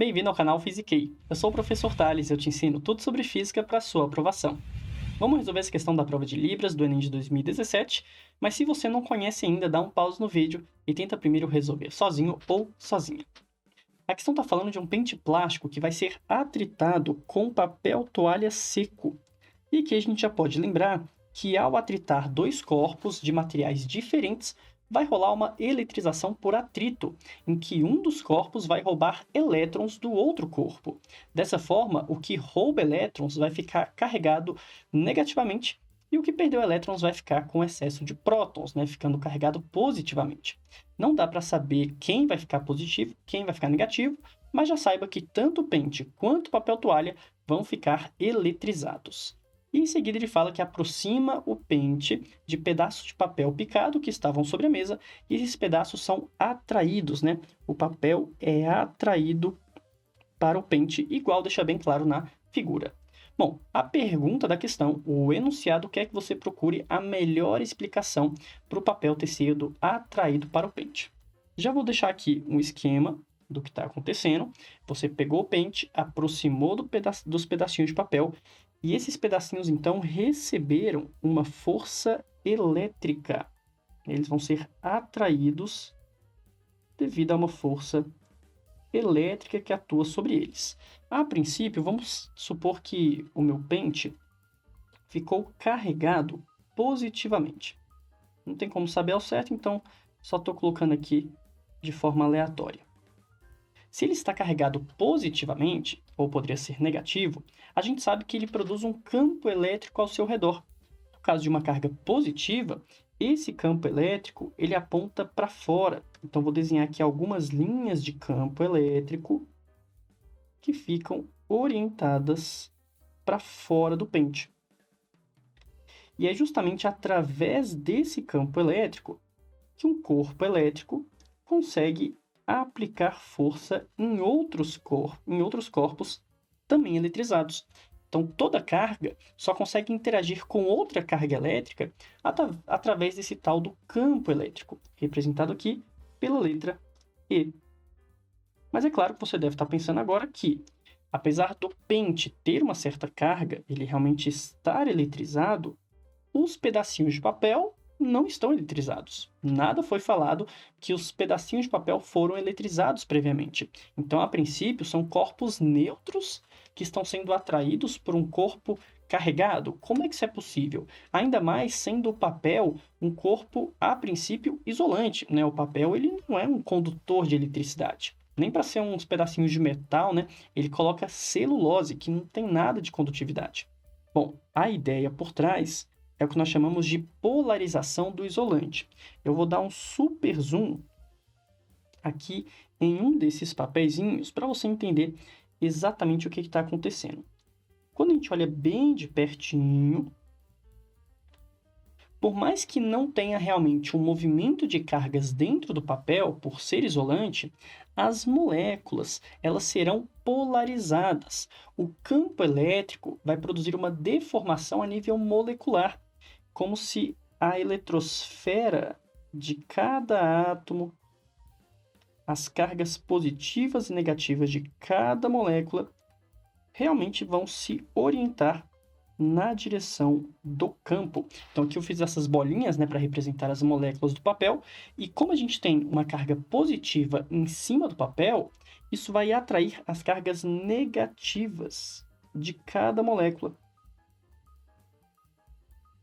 Bem-vindo ao canal Physiquei. Eu sou o professor Thales e eu te ensino tudo sobre física para sua aprovação. Vamos resolver essa questão da prova de Libras do Enem de 2017, mas se você não conhece ainda, dá um pause no vídeo e tenta primeiro resolver sozinho ou sozinha. A questão está falando de um pente plástico que vai ser atritado com papel toalha seco. E aqui a gente já pode lembrar que ao atritar dois corpos de materiais diferentes, vai rolar uma eletrização por atrito, em que um dos corpos vai roubar elétrons do outro corpo. Dessa forma, o que rouba elétrons vai ficar carregado negativamente e o que perdeu elétrons vai ficar com excesso de prótons, ficando carregado positivamente. Não dá para saber quem vai ficar positivo, quem vai ficar negativo, mas já saiba que tanto o pente quanto o papel toalha vão ficar eletrizados. E em seguida ele fala que aproxima o pente de pedaços de papel picado que estavam sobre a mesa e esses pedaços são atraídos, O papel é atraído para o pente, igual deixa bem claro na figura. Bom, a pergunta da questão, o enunciado quer que você procure a melhor explicação para o papel ter sido atraído para o pente. Já vou deixar aqui um esquema do que está acontecendo. Você pegou o pente, aproximou dos pedacinhos de papel e esses pedacinhos, então, receberam uma força elétrica. Eles vão ser atraídos devido a uma força elétrica que atua sobre eles. A princípio, vamos supor que o meu pente ficou carregado positivamente. Não tem como saber ao certo, então só estou colocando aqui de forma aleatória. Se ele está carregado positivamente, ou poderia ser negativo, a gente sabe que ele produz um campo elétrico ao seu redor. No caso de uma carga positiva, esse campo elétrico ele aponta para fora. Então, vou desenhar aqui algumas linhas de campo elétrico que ficam orientadas para fora do pente. E é justamente através desse campo elétrico que um corpo elétrico consegue aplicar força em outros corpos também eletrizados. Então, toda carga só consegue interagir com outra carga elétrica através desse tal do campo elétrico, representado aqui pela letra E. Mas é claro que você deve estar pensando agora que, apesar do pente ter uma certa carga, ele realmente estar eletrizado, os pedacinhos de papel não estão eletrizados. Nada foi falado que os pedacinhos de papel foram eletrizados previamente. Então, a princípio, são corpos neutros que estão sendo atraídos por um corpo carregado. Como é que isso é possível? Ainda mais sendo o papel um corpo, a princípio, isolante. O papel ele não é um condutor de eletricidade. Nem para ser uns pedacinhos de metal, ele coloca celulose, que não tem nada de condutividade. Bom, a ideia por trás é o que nós chamamos de polarização do isolante. Eu vou dar um super zoom aqui em um desses papeizinhos para você entender exatamente o que está acontecendo. Quando a gente olha bem de pertinho, por mais que não tenha realmente um movimento de cargas dentro do papel, por ser isolante, as moléculas elas serão polarizadas. O campo elétrico vai produzir uma deformação a nível molecular, como se a eletrosfera de cada átomo, as cargas positivas e negativas de cada molécula, realmente vão se orientar na direção do campo. Então, aqui eu fiz essas bolinhas para representar as moléculas do papel, e como a gente tem uma carga positiva em cima do papel, isso vai atrair as cargas negativas de cada molécula,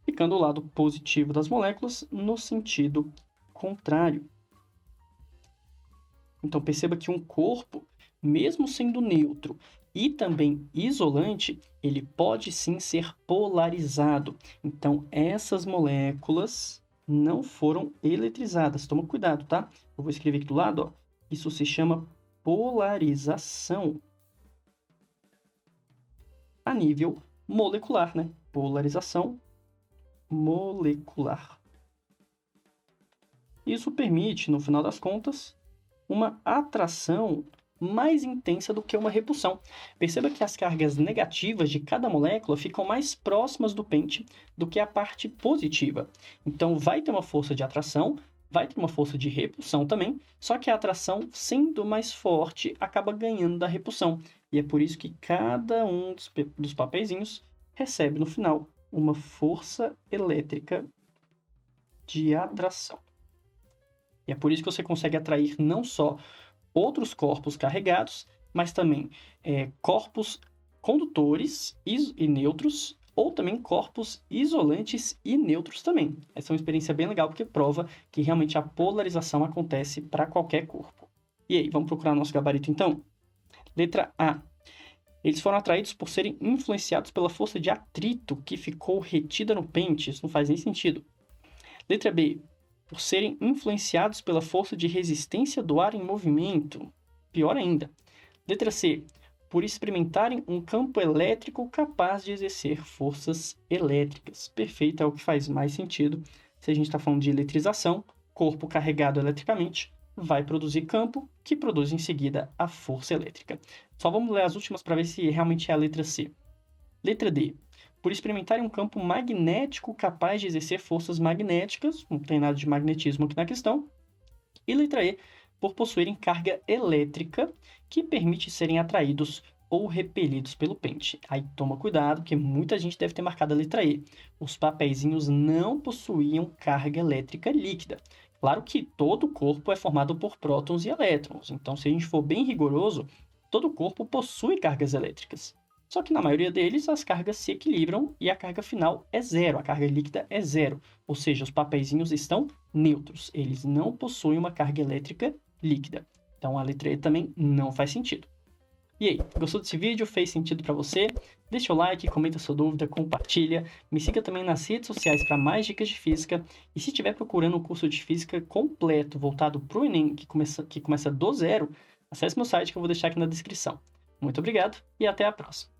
ficando o lado positivo das moléculas no sentido contrário. Então, perceba que um corpo, mesmo sendo neutro e também isolante, ele pode sim ser polarizado. Então, essas moléculas não foram eletrizadas. Toma cuidado, tá? Eu vou escrever aqui do lado, Isso se chama polarização a nível molecular, Polarização molecular. Isso permite, no final das contas, uma atração mais intensa do que uma repulsão. Perceba que as cargas negativas de cada molécula ficam mais próximas do pente do que a parte positiva. Então, vai ter uma força de atração, vai ter uma força de repulsão também, só que a atração, sendo mais forte, acaba ganhando da repulsão. E é por isso que cada um dos papeizinhos recebe no final uma força elétrica de atração. E é por isso que você consegue atrair não só outros corpos carregados, mas também corpos condutores e nêutrons, ou também corpos isolantes e neutros também. Essa é uma experiência bem legal porque prova que realmente a polarização acontece para qualquer corpo. E aí, vamos procurar nosso gabarito então? Letra A. Eles foram atraídos por serem influenciados pela força de atrito que ficou retida no pente. Isso não faz nem sentido. Letra B. Por serem influenciados pela força de resistência do ar em movimento. Pior ainda. Letra C. Por experimentarem um campo elétrico capaz de exercer forças elétricas. Perfeito, é o que faz mais sentido. Se a gente está falando de eletrização, corpo carregado eletricamente vai produzir campo, que produz em seguida a força elétrica. Só vamos ler as últimas para ver se realmente é a letra C. Letra D. Por experimentarem um campo magnético capaz de exercer forças magnéticas, não tem nada de magnetismo aqui na questão. E letra E. Por possuírem carga elétrica que permite serem atraídos ou repelidos pelo pente. Aí toma cuidado, porque muita gente deve ter marcado a letra E. Os papeizinhos não possuíam carga elétrica líquida. Claro que todo o corpo é formado por prótons e elétrons, então se a gente for bem rigoroso, todo o corpo possui cargas elétricas. Só que na maioria deles as cargas se equilibram e a carga final é zero, a carga líquida é zero, ou seja, os papeizinhos estão neutros, eles não possuem uma carga elétrica líquida. Então a letra E também não faz sentido. E aí, gostou desse vídeo? Fez sentido para você? Deixa o like, comenta sua dúvida, compartilha. Me siga também nas redes sociais para mais dicas de física. E se estiver procurando um curso de física completo voltado para o Enem, que começa do zero, acesse meu site que eu vou deixar aqui na descrição. Muito obrigado e até a próxima.